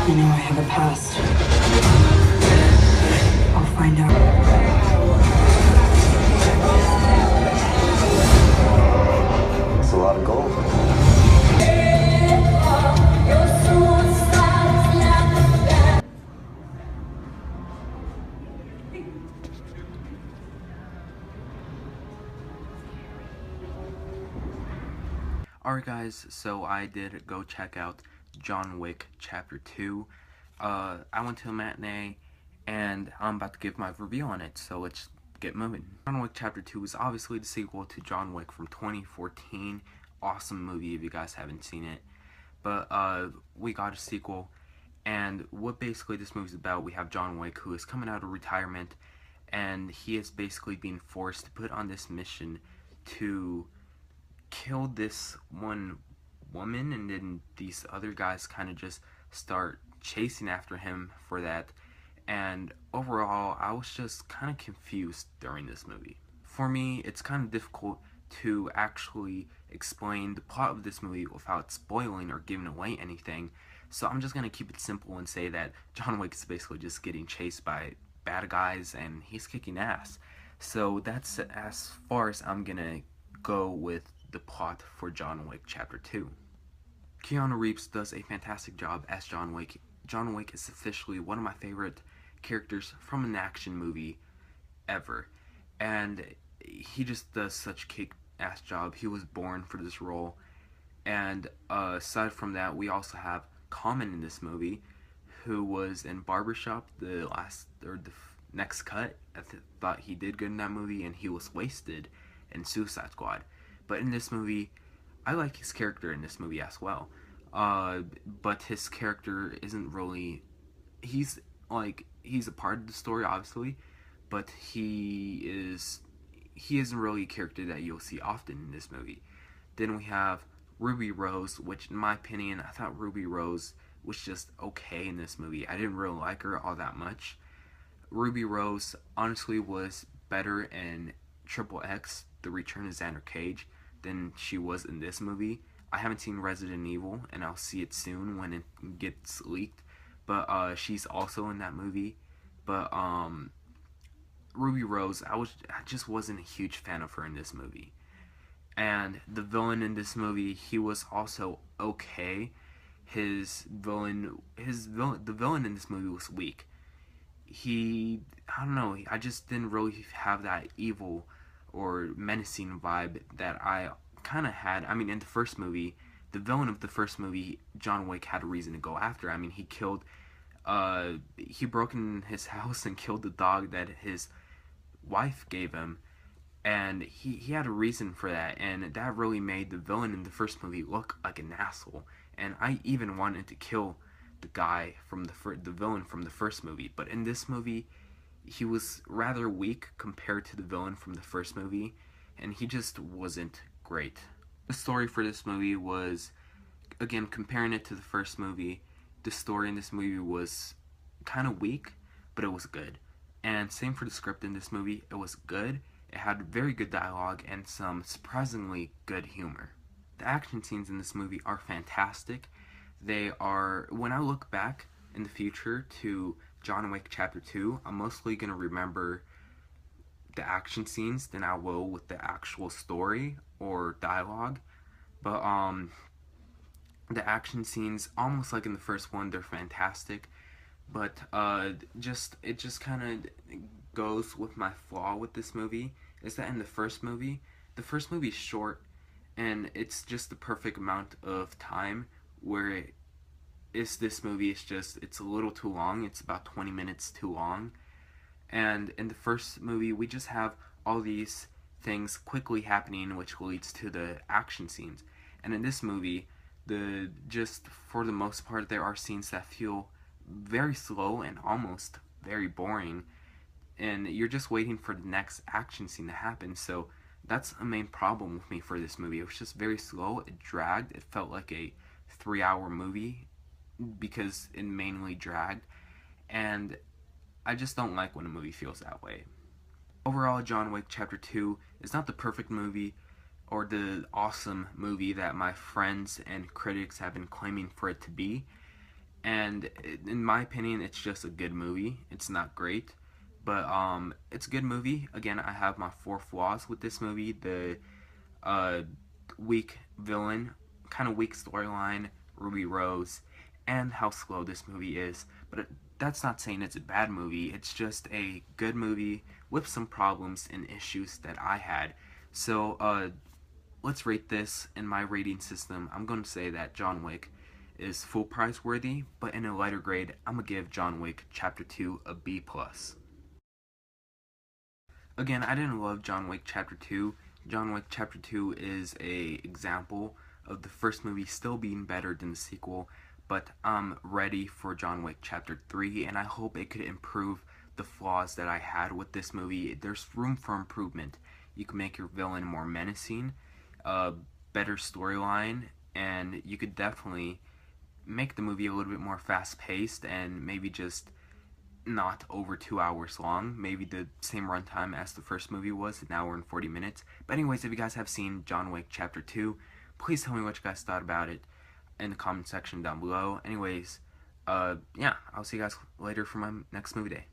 I know I have a past. I'll find out. It's a lot of gold. Alright guys, so I did go check out John Wick Chapter 2. I went to a matinee, and I'm about to give my review on it, so let's get moving. John Wick Chapter 2 is obviously the sequel to John Wick from 2014. Awesome movie if you guys haven't seen it. But we got a sequel, and what basically this movie is about, we have John Wick, who is coming out of retirement, and he is basically being forced to put on this mission to kill this one woman, and then these other guys kind of just start chasing after him for that. And overall, I was just kind of confused during this movie. For me, it's kind of difficult to actually explain the plot of this movie without spoiling or giving away anything, so I'm just going to keep it simple and say that John Wick is basically just getting chased by bad guys and he's kicking ass. So that's as far as I'm going to go with the plot for John Wick Chapter 2. Keanu Reeves does a fantastic job as John Wick. John Wick is officially one of my favorite characters from an action movie ever, and he just does such kick-ass job. He was born for this role. And aside from that, we also have Common in this movie, who was in Barbershop, the next cut. I thought he did good in that movie, and he was wasted in Suicide Squad. But in this movie, I like his character in this movie as well. But his character isn't really... He's a part of the story, obviously, but he isn't really a character that you'll see often in this movie. Then we have Ruby Rose, which in my opinion, I thought Ruby Rose was just okay in this movie. I didn't really like her all that much. Ruby Rose honestly was better in Triple X, The Return of Xander Cage, than she was in this movie. I haven't seen Resident Evil, and I'll see it soon when it gets leaked, but she's also in that movie. But Ruby Rose, I just wasn't a huge fan of her in this movie. And the villain in this movie, he was also okay. The villain in this movie was weak. I don't know, I just didn't really have that evil or menacing vibe that I kind of had. I mean, in the first movie, the villain of the first movie, John Wick had a reason to go after. I mean, he broke in his house and killed the dog that his wife gave him, and he had a reason for that, and that really made the villain in the first movie look like an asshole. And I even wanted to kill the guy from the villain from the first movie, but in this movie, he was rather weak compared to the villain from the first movie, and he just wasn't great. The story for this movie was, again, comparing it to the first movie, the story in this movie was kind of weak, but it was good. And same for the script in this movie, it was good. It had very good dialogue and some surprisingly good humor. The action scenes in this movie are fantastic. They are, when I look back in the future to John Wick Chapter 2, I'm mostly going to remember the action scenes than I will with the actual story or dialogue. But the action scenes, almost like in the first one, they're fantastic. But it just kind of goes with my flaw with this movie, is that in the first movie is short, and it's just the perfect amount of time where this movie is just, it's a little too long. It's about 20 minutes too long. And in the first movie, we just have all these things quickly happening, which leads to the action scenes. And in this movie, for the most part, there are scenes that feel very slow and almost very boring, and you're just waiting for the next action scene to happen. So that's a main problem with me for this movie. It was just very slow. It dragged. It felt like a 3-hour movie because it mainly dragged, and I just don't like when a movie feels that way. Overall, John Wick Chapter 2 is not the perfect movie or the awesome movie that my friends and critics have been claiming for it to be, and in my opinion, it's just a good movie. It's not great, but it's a good movie. Again, I have my 4 flaws with this movie. The uh, weak villain, kind of weak storyline, Ruby Rose, and how slow this movie is. But that's not saying it's a bad movie. It's just a good movie with some problems and issues that I had. So let's rate this in my rating system. I'm going to say that John Wick is full price worthy, but in a lighter grade, I'm going to give John Wick Chapter 2 a B+. Again, I didn't love John Wick Chapter 2. John Wick Chapter 2 is a example of the first movie still being better than the sequel, but I'm ready for John Wick Chapter 3, and I hope it could improve the flaws that I had with this movie. There's room for improvement. You can make your villain more menacing, better storyline, and you could definitely make the movie a little bit more fast-paced and maybe just not over 2 hours long. Maybe the same runtime as the first movie was, an hour and 40 minutes. But anyways, if you guys have seen John Wick Chapter 2, please tell me what you guys thought about it in the comment section down below. Anyways, yeah, I'll see you guys later for my next movie day.